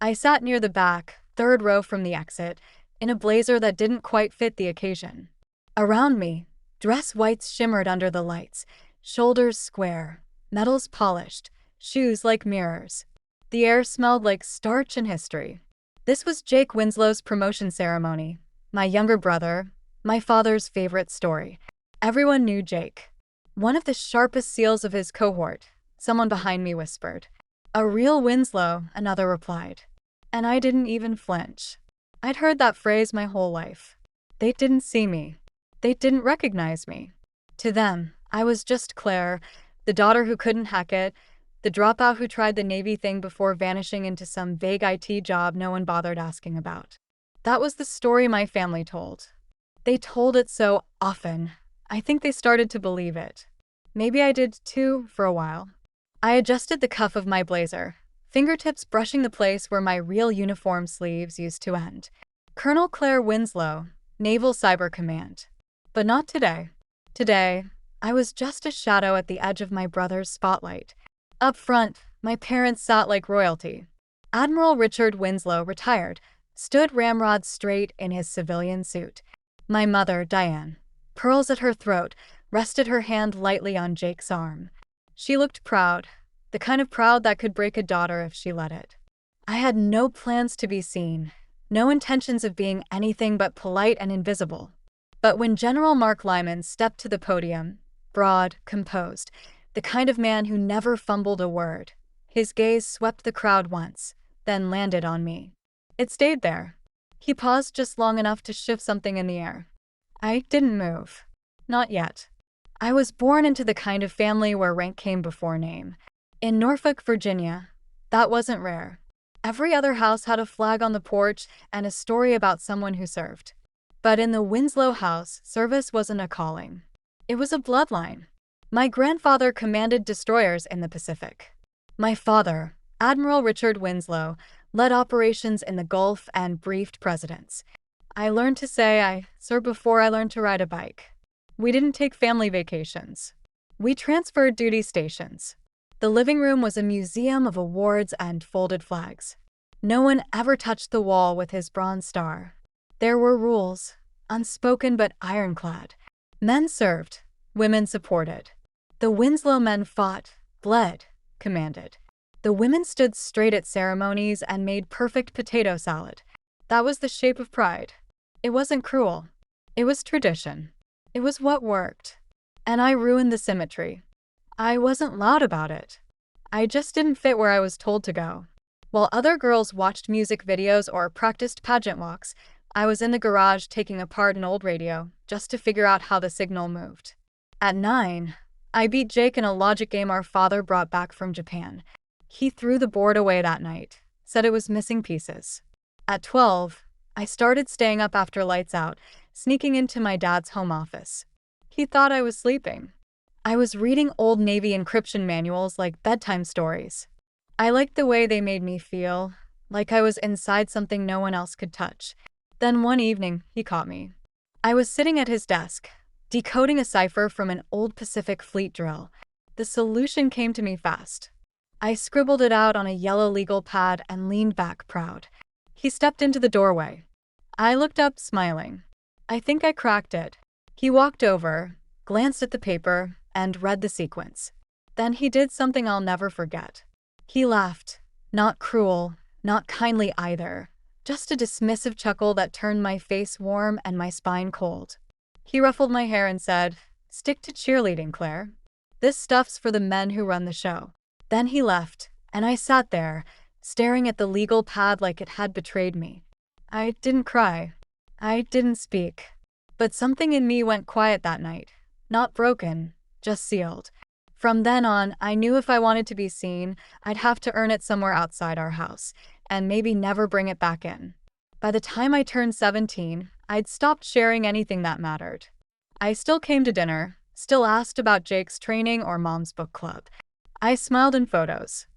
I sat near the back, third row from the exit, in a blazer that didn't quite fit the occasion. Around me, dress whites shimmered under the lights, shoulders square, metals polished, shoes like mirrors. The air smelled like starch and history. This was Jake Winslow's promotion ceremony. My younger brother, my father's favorite story. Everyone knew Jake. One of the sharpest seals of his cohort, someone behind me whispered. A real Winslow, another replied. And I didn't even flinch. I'd heard that phrase my whole life. They didn't see me. They didn't recognize me. To them, I was just Claire, the daughter who couldn't hack it, the dropout who tried the Navy thing before vanishing into some vague IT job no one bothered asking about. That was the story my family told. They told it so often, I think they started to believe it. Maybe I did too, for a while. I adjusted the cuff of my blazer, fingertips brushing the place where my real uniform sleeves used to end. Colonel Claire Winslow, Naval Cyber Command. But not today. Today, I was just a shadow at the edge of my brother's spotlight. Up front, my parents sat like royalty. Admiral Richard Winslow, retired, stood ramrod straight in his civilian suit. My mother, Diane, pearls at her throat, rested her hand lightly on Jake's arm. She looked proud, the kind of proud that could break a daughter if she let it. I had no plans to be seen, no intentions of being anything but polite and invisible. But when General Mark Lyman stepped to the podium, broad, composed, the kind of man who never fumbled a word, his gaze swept the crowd once, then landed on me. It stayed there. He paused just long enough to shift something in the air. I didn't move. Not yet. I was born into the kind of family where rank came before name. In Norfolk, Virginia, that wasn't rare. Every other house had a flag on the porch and a story about someone who served. But in the Winslow house, service wasn't a calling. It was a bloodline. My grandfather commanded destroyers in the Pacific. My father, Admiral Richard Winslow, led operations in the Gulf and briefed presidents. I learned to say I served before I learned to ride a bike. We didn't take family vacations. We transferred duty stations. The living room was a museum of awards and folded flags. No one ever touched the wall with his bronze star. There were rules, unspoken but ironclad. Men served, women supported. The Winslow men fought, bled, commanded. The women stood straight at ceremonies and made perfect potato salad. That was the shape of pride. It wasn't cruel. It was tradition. It was what worked. And I ruined the symmetry. I wasn't loud about it. I just didn't fit where I was told to go. While other girls watched music videos or practiced pageant walks, I was in the garage taking apart an old radio just to figure out how the signal moved. At 9, I beat Jake in a logic game our father brought back from Japan. He threw the board away that night, said it was missing pieces. At 12, I started staying up after lights out, sneaking into my dad's home office. He thought I was sleeping. I was reading old Navy encryption manuals like bedtime stories. I liked the way they made me feel, like I was inside something no one else could touch. Then one evening, he caught me. I was sitting at his desk, decoding a cipher from an old Pacific Fleet drill. The solution came to me fast. I scribbled it out on a yellow legal pad and leaned back proud. He stepped into the doorway. I looked up, smiling. I think I cracked it. He walked over, glanced at the paper, and read the sequence. Then he did something I'll never forget. He laughed. Not cruel, not kindly either. Just a dismissive chuckle that turned my face warm and my spine cold. He ruffled my hair and said, "Stick to cheerleading, Claire. This stuff's for the men who run the show." Then he left, and I sat there, staring at the legal pad like it had betrayed me. I didn't cry. I didn't speak. But something in me went quiet that night. Not broken, just sealed. From then on, I knew if I wanted to be seen, I'd have to earn it somewhere outside our house, and maybe never bring it back in. By the time I turned 17, I'd stopped sharing anything that mattered. I still came to dinner, still asked about Jake's training or Mom's book club. I smiled in photos.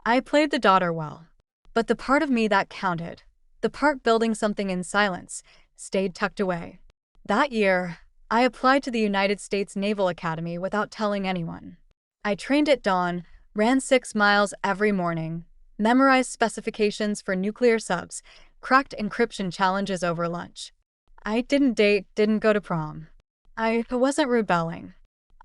I played the daughter well. But the part of me that counted, the part building something in silence, stayed tucked away. That year, I applied to the United States Naval Academy without telling anyone. I trained at dawn, ran 6 miles every morning, memorized specifications for nuclear subs, cracked encryption challenges over lunch. I didn't date, didn't go to prom. I wasn't rebelling.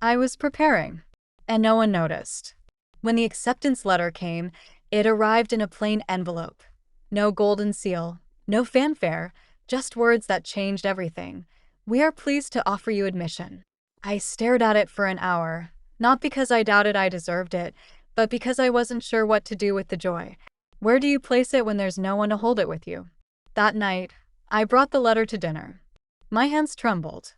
I was preparing. And no one noticed. When the acceptance letter came, it arrived in a plain envelope. No golden seal, no fanfare, just words that changed everything. We are pleased to offer you admission. I stared at it for an hour, not because I doubted I deserved it, but because I wasn't sure what to do with the joy. Where do you place it when there's no one to hold it with you? That night, I brought the letter to dinner. My hands trembled.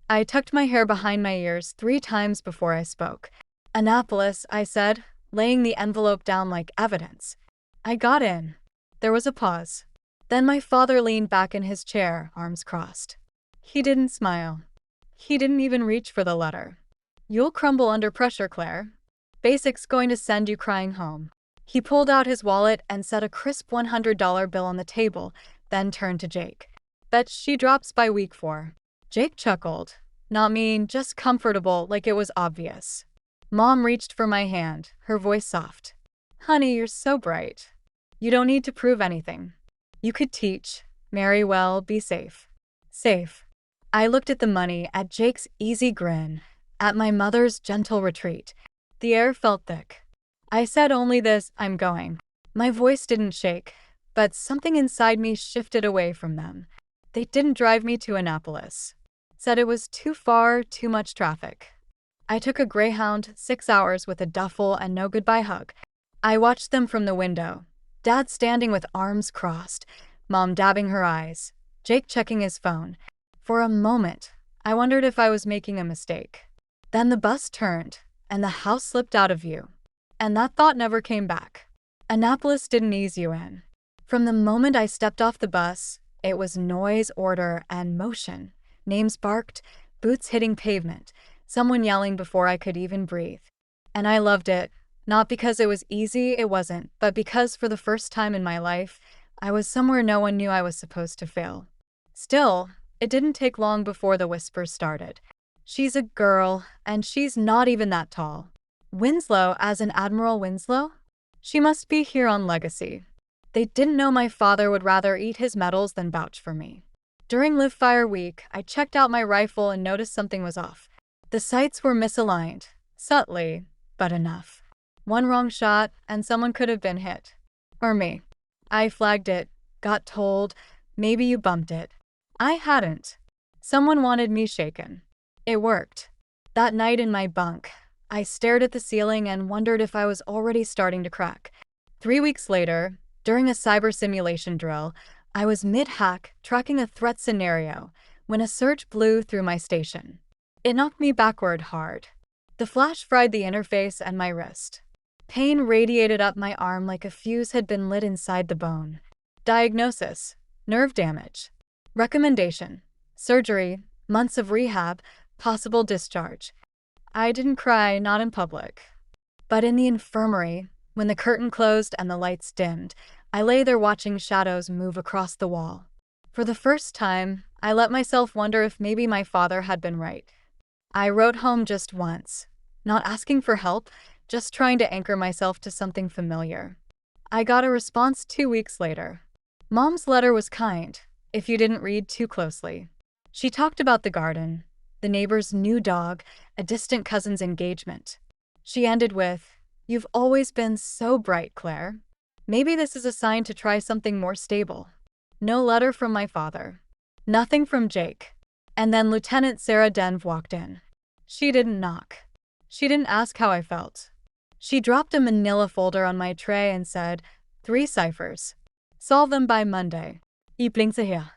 I tucked my hair behind my ears 3 times before I spoke. Annapolis, I said, laying the envelope down like evidence. I got in. There was a pause. Then my father leaned back in his chair, arms crossed. He didn't smile. He didn't even reach for the letter. You'll crumble under pressure, Claire. Basic's going to send you crying home. He pulled out his wallet and set a crisp $100 bill on the table, then turned to Jake. Bet she drops by week 4. Jake chuckled. Not mean, just comfortable, like it was obvious. Mom reached for my hand, her voice soft. Honey, you're so bright. You don't need to prove anything. You could teach, marry well, be safe. Safe. I looked at the money, at Jake's easy grin, at my mother's gentle retreat. The air felt thick. I said only this, I'm going. My voice didn't shake, but something inside me shifted away from them. They didn't drive me to Annapolis. Said it was too far, too much traffic. I took a Greyhound, 6 hours with a duffel and no goodbye hug. I watched them from the window. Dad standing with arms crossed, Mom dabbing her eyes, Jake checking his phone. For a moment, I wondered if I was making a mistake. Then the bus turned, and the house slipped out of view. And that thought never came back. Annapolis didn't ease you in. From the moment I stepped off the bus, it was noise, order, and motion. Names barked, boots hitting pavement, someone yelling before I could even breathe. And I loved it, not because it was easy, it wasn't, but because for the first time in my life, I was somewhere no one knew I was supposed to fail. Still, it didn't take long before the whispers started. She's a girl, and she's not even that tall. Winslow as in Admiral Winslow? She must be here on legacy. They didn't know my father would rather eat his medals than vouch for me. During Live Fire Week, I checked out my rifle and noticed something was off. The sights were misaligned, subtly, but enough. One wrong shot, and someone could have been hit. Or me. I flagged it, got told, maybe you bumped it. I hadn't. Someone wanted me shaken. It worked. That night in my bunk, I stared at the ceiling and wondered if I was already starting to crack. 3 weeks later, during a cyber simulation drill, I was mid-hack tracking a threat scenario when a surge blew through my station. It knocked me backward hard. The flash fried the interface and my wrist. Pain radiated up my arm like a fuse had been lit inside the bone. Diagnosis: nerve damage. Recommendation: surgery, months of rehab, possible discharge. I didn't cry, not in public. But in the infirmary, when the curtain closed and the lights dimmed, I lay there watching shadows move across the wall. For the first time, I let myself wonder if maybe my father had been right. I wrote home just once, not asking for help, just trying to anchor myself to something familiar. I got a response 2 weeks later. Mom's letter was kind, if you didn't read too closely. She talked about the garden, the neighbor's new dog, a distant cousin's engagement. She ended with, "You've always been so bright, Claire. Maybe this is a sign to try something more stable." No letter from my father. Nothing from Jake. And then Lieutenant Sarah Denv walked in. She didn't knock. She didn't ask how I felt. She dropped a manila folder on my tray and said, 3 ciphers. Solve them by Monday. Ich blinkte her.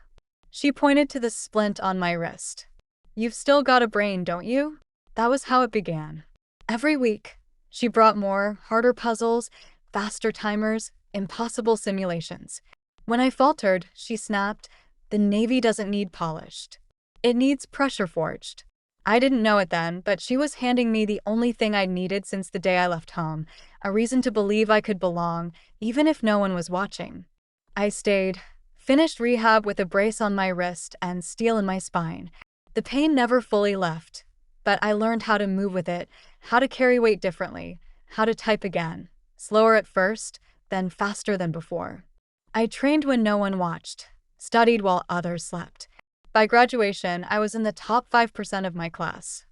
She pointed to the splint on my wrist. You've still got a brain, don't you? That was how it began. Every week, she brought more, harder puzzles, faster timers, impossible simulations. When I faltered, she snapped, the Navy doesn't need polished. It needs pressure forged. I didn't know it then, but she was handing me the only thing I'd needed since the day I left home, a reason to believe I could belong, even if no one was watching. I stayed, finished rehab with a brace on my wrist and steel in my spine. The pain never fully left, but I learned how to move with it, how to carry weight differently, how to type again. Slower at first, then faster than before. I trained when no one watched, studied while others slept. By graduation, I was in the top 5% of my class.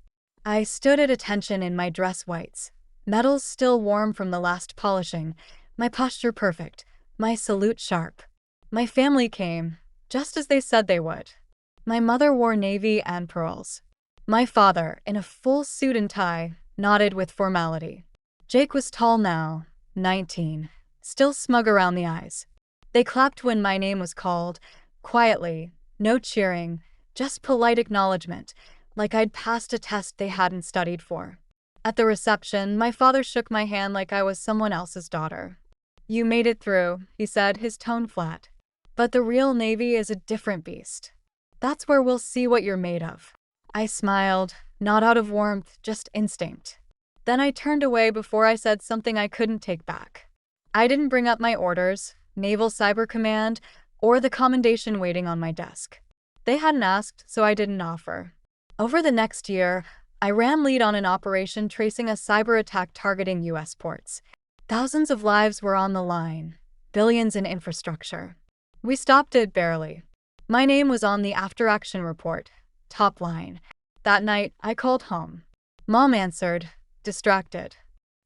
I stood at attention in my dress whites, medals still warm from the last polishing, my posture perfect, my salute sharp. My family came, just as they said they would. My mother wore navy and pearls. My father, in a full suit and tie, nodded with formality. Jake was tall now, 19, still smug around the eyes. They clapped when my name was called, quietly, no cheering, just polite acknowledgement, like I'd passed a test they hadn't studied for. At the reception, my father shook my hand like I was someone else's daughter. "You made it through," he said, his tone flat. "But the real Navy is a different beast. That's where we'll see what you're made of." I smiled, not out of warmth, just instinct. Then I turned away before I said something I couldn't take back. I didn't bring up my orders, Naval Cyber Command, or the commendation waiting on my desk. They hadn't asked, so I didn't offer. Over the next year, I ran lead on an operation tracing a cyber attack targeting US ports. Thousands of lives were on the line, billions in infrastructure. We stopped it barely. My name was on the after-action report, top line. That night, I called home. Mom answered, distracted.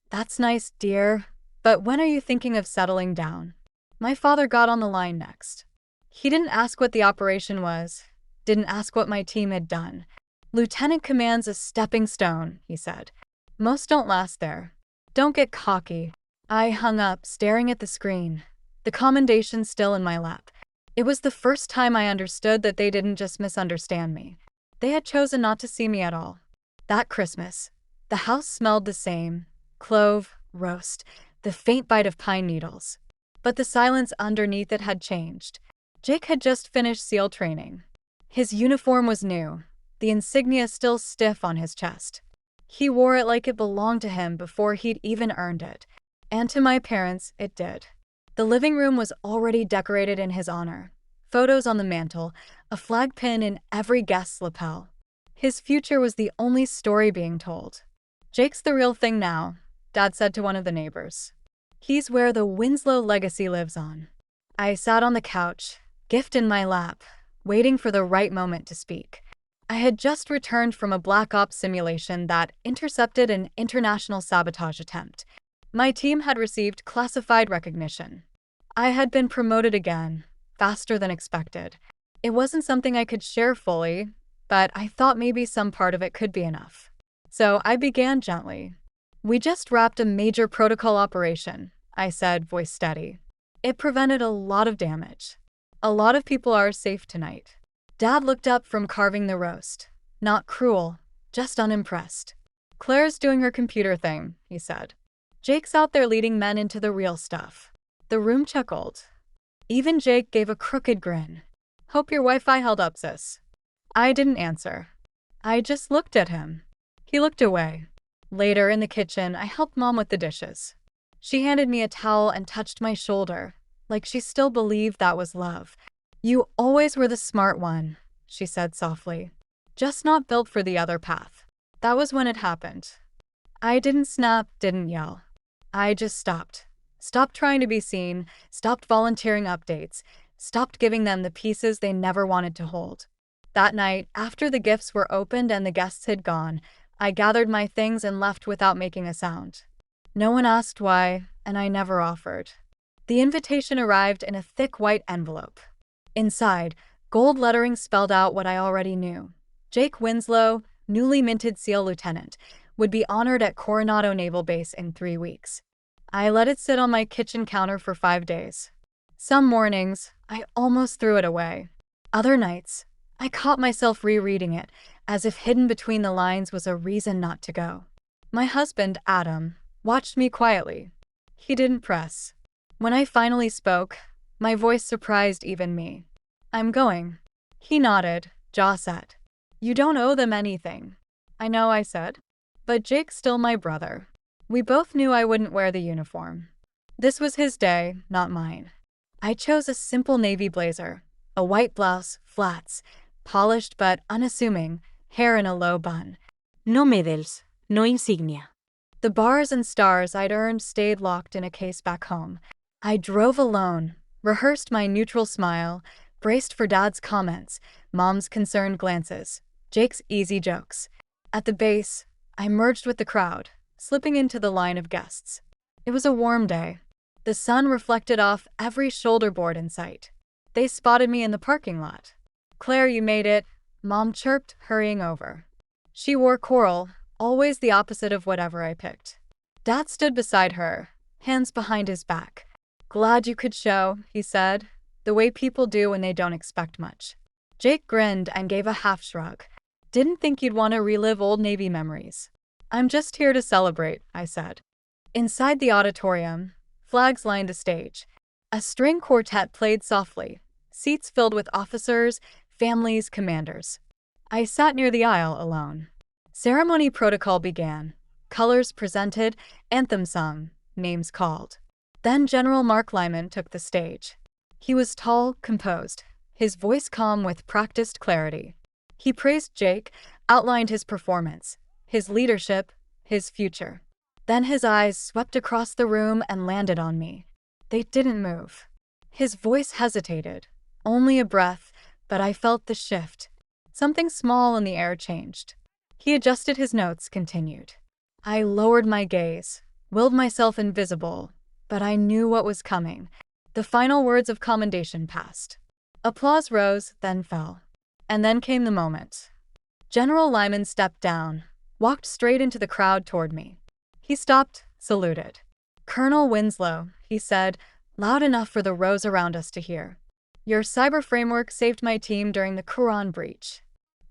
"That's nice, dear, but when are you thinking of settling down?" My father got on the line next. He didn't ask what the operation was, didn't ask what my team had done. "Lieutenant command's a stepping stone," he said. "Most don't last there. Don't get cocky." I hung up, staring at the screen, the commendation still in my lap. It was the first time I understood that they didn't just misunderstand me. They had chosen not to see me at all. That Christmas, the house smelled the same, clove, roast, the faint bite of pine needles. But the silence underneath it had changed. Jake had just finished SEAL training. His uniform was new, the insignia still stiff on his chest. He wore it like it belonged to him before he'd even earned it. And to my parents, it did. The living room was already decorated in his honor. Photos on the mantle, a flag pin in every guest's lapel. His future was the only story being told. "Jake's the real thing now," Dad said to one of the neighbors. "He's where the Winslow legacy lives on." I sat on the couch, gift in my lap, waiting for the right moment to speak. I had just returned from a Black Ops simulation that intercepted an international sabotage attempt. My team had received classified recognition. I had been promoted again, faster than expected. It wasn't something I could share fully, but I thought maybe some part of it could be enough. So I began gently. "We just wrapped a major protocol operation," I said, voice steady. "It prevented a lot of damage. A lot of people are safe tonight." Dad looked up from carving the roast. Not cruel, just unimpressed. "Claire's doing her computer thing," he said. "Jake's out there leading men into the real stuff." The room chuckled. Even Jake gave a crooked grin. "Hope your Wi-Fi held up, sis." I didn't answer. I just looked at him. He looked away. Later, in the kitchen, I helped Mom with the dishes. She handed me a towel and touched my shoulder, like she still believed that was love. "You always were the smart one," she said softly. "Just not built for the other path." That was when it happened. I didn't snap, didn't yell. I just stopped. Stopped trying to be seen, stopped volunteering updates, stopped giving them the pieces they never wanted to hold. That night, after the gifts were opened and the guests had gone, I gathered my things and left without making a sound. No one asked why, and I never offered. The invitation arrived in a thick white envelope. Inside, gold lettering spelled out what I already knew. Jake Winslow, newly minted SEAL lieutenant, would be honored at Coronado Naval Base in 3 weeks. I let it sit on my kitchen counter for 5 days. Some mornings, I almost threw it away. Other nights, I caught myself rereading it, as if hidden between the lines was a reason not to go. My husband, Adam, watched me quietly. He didn't press. When I finally spoke, my voice surprised even me. "I'm going." He nodded, jaw set. "You don't owe them anything." "I know," I said. "But Jake's still my brother." We both knew I wouldn't wear the uniform. This was his day, not mine. I chose a simple navy blazer, a white blouse, flats, polished but unassuming, hair in a low bun. No medals, no insignia. The bars and stars I'd earned stayed locked in a case back home. I drove alone, rehearsed my neutral smile, braced for Dad's comments, Mom's concerned glances, Jake's easy jokes. At the base, I merged with the crowd, slipping into the line of guests. It was a warm day. The sun reflected off every shoulder board in sight. They spotted me in the parking lot. "Claire, you made it," Mom chirped, hurrying over. She wore coral, always the opposite of whatever I picked. Dad stood beside her, hands behind his back. "Glad you could show," he said, the way people do when they don't expect much. Jake grinned and gave a half shrug. "Didn't think you'd want to relive old Navy memories." "I'm just here to celebrate," I said. Inside the auditorium, flags lined the stage. A string quartet played softly, seats filled with officers, families, commanders. I sat near the aisle alone. Ceremony protocol began. Colors presented, anthem sung, names called. Then General Mark Lyman took the stage. He was tall, composed, his voice calm with practiced clarity. He praised Jake, outlined his performance, his leadership, his future. Then his eyes swept across the room and landed on me. They didn't move. His voice hesitated. Only a breath, but I felt the shift. Something small in the air changed. He adjusted his notes, continued. I lowered my gaze, willed myself invisible, but I knew what was coming. The final words of commendation passed. Applause rose, then fell. And then came the moment. General Lyman stepped down, walked straight into the crowd toward me. He stopped, saluted. "Colonel Winslow," he said, loud enough for the rows around us to hear. "Your cyber framework saved my team during the Quran breach."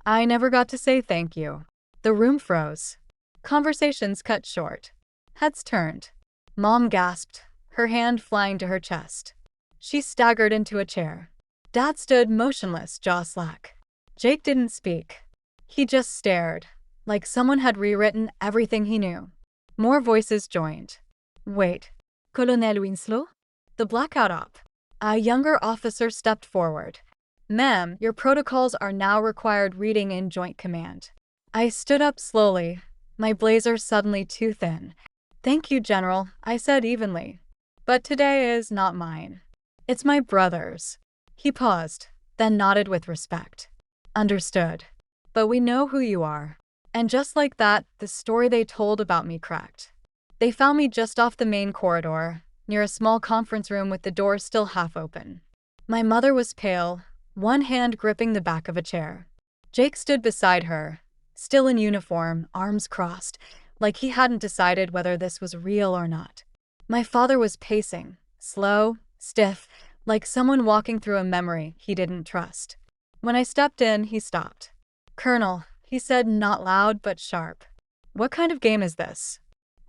I never got to say thank you. The room froze. Conversations cut short. Heads turned. Mom gasped, her hand flying to her chest. She staggered into a chair. Dad stood motionless, jaw slack. Jake didn't speak. He just stared, like someone had rewritten everything he knew. More voices joined. "Wait. Colonel Winslow?" The blackout op. A younger officer stepped forward. "Ma'am, your protocols are now required reading in Joint Command." I stood up slowly, my blazer suddenly too thin. "Thank you, General," I said evenly. "But today is not mine. It's my brother's." He paused, then nodded with respect. "Understood. But we know who you are." And just like that, the story they told about me cracked. They found me just off the main corridor, near a small conference room with the door still half open. My mother was pale, one hand gripping the back of a chair. Jake stood beside her, still in uniform, arms crossed, like he hadn't decided whether this was real or not. My father was pacing, slow, stiff, like someone walking through a memory he didn't trust. When I stepped in, he stopped. "Colonel," he said, not loud but sharp. "What kind of game is this?"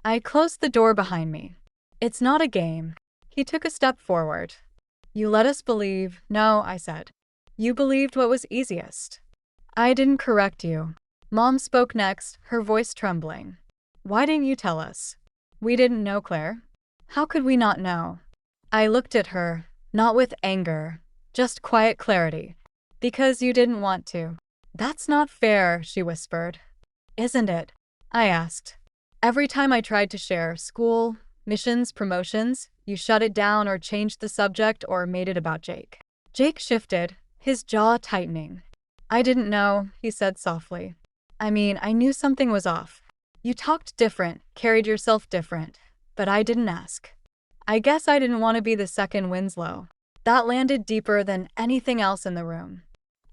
I closed the door behind me. "It's not a game." He took a step forward. "You let us believe." "No," I said. "You believed what was easiest." "I didn't correct you." Mom spoke next, her voice trembling. "Why didn't you tell us?" "We didn't know, Claire." "How could we not know?" I looked at her, not with anger, just quiet clarity. "Because you didn't want to." "That's not fair," she whispered. "Isn't it?" I asked. "Every time I tried to share school, missions, promotions, you shut it down or changed the subject or made it about Jake." Jake shifted, his jaw tightening. "I didn't know," he said softly. I knew something was off. You talked different, carried yourself different, but I didn't ask. I guess I didn't want to be the second Winslow." That landed deeper than anything else in the room.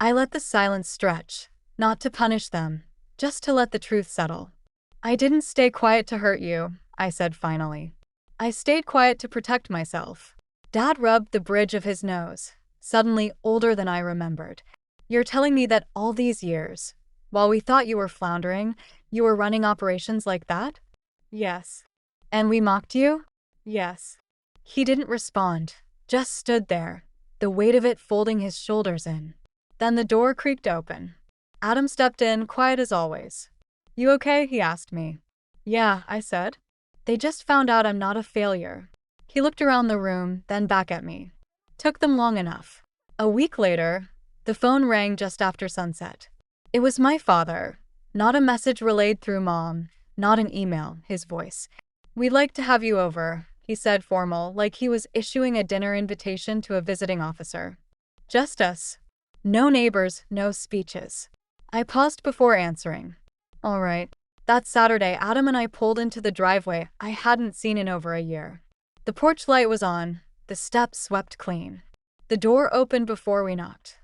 I let the silence stretch, not to punish them, just to let the truth settle. "I didn't stay quiet to hurt you," I said finally. "I stayed quiet to protect myself." Dad rubbed the bridge of his nose, suddenly older than I remembered. "You're telling me that all these years, while we thought you were floundering, you were running operations like that?" "Yes." "And we mocked you?" "Yes." He didn't respond, just stood there, the weight of it folding his shoulders in. Then the door creaked open. Adam stepped in, quiet as always. "You okay?" he asked me. "Yeah," I said. "They just found out I'm not a failure." He looked around the room, then back at me. Took them long enough. A week later, the phone rang just after sunset. It was my father, not a message relayed through Mom, not an email, his voice. "We'd like to have you over," he said formal, like he was issuing a dinner invitation to a visiting officer. Just us. No neighbors, no speeches. I paused before answering. All right. That Saturday, Adam and I pulled into the driveway I hadn't seen in over a year. The porch light was on, the steps swept clean. The door opened before we knocked.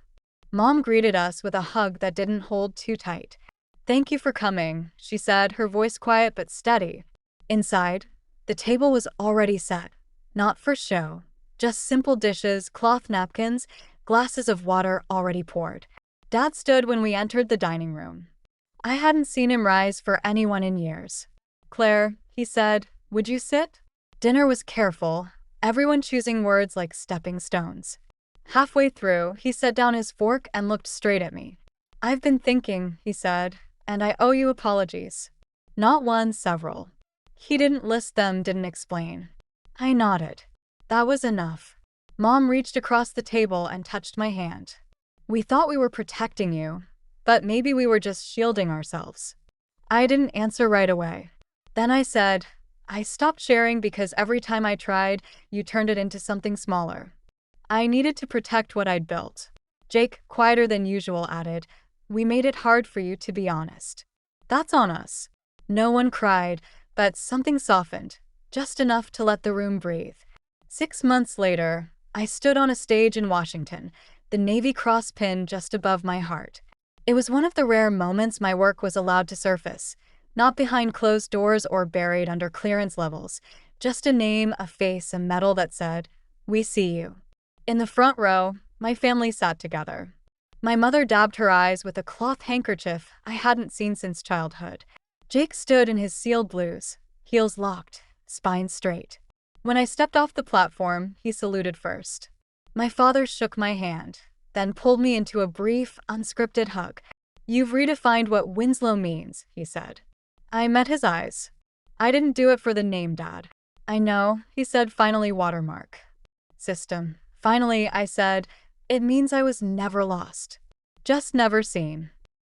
Mom greeted us with a hug that didn't hold too tight. Thank you for coming, she said, her voice quiet but steady. Inside, the table was already set. Not for show. Just simple dishes, cloth napkins, glasses of water already poured. Dad stood when we entered the dining room. I hadn't seen him rise for anyone in years. Claire, he said, would you sit? Dinner was careful, everyone choosing words like stepping stones. Halfway through, he set down his fork and looked straight at me. I've been thinking, he said, and I owe you apologies. Not one, several. He didn't list them, didn't explain. I nodded. That was enough. Mom reached across the table and touched my hand. We thought we were protecting you, but maybe we were just shielding ourselves. I didn't answer right away. Then I said, I stopped sharing because every time I tried, you turned it into something smaller. I needed to protect what I'd built. Jake, quieter than usual, added, we made it hard for you to be honest. That's on us. No one cried, but something softened, just enough to let the room breathe. 6 months later, I stood on a stage in Washington, the Navy Cross pin just above my heart. It was one of the rare moments my work was allowed to surface, not behind closed doors or buried under clearance levels, just a name, a face, a medal that said, we see you. In the front row, my family sat together. My mother dabbed her eyes with a cloth handkerchief I hadn't seen since childhood. Jake stood in his sealed blues, heels locked, spine straight. When I stepped off the platform, he saluted first. My father shook my hand, then pulled me into a brief, unscripted hug. You've redefined what Winslow means, he said. I met his eyes. I didn't do it for the name, Dad. I know, he said, finally watermark. System. Finally, I said, it means I was never lost. Just never seen.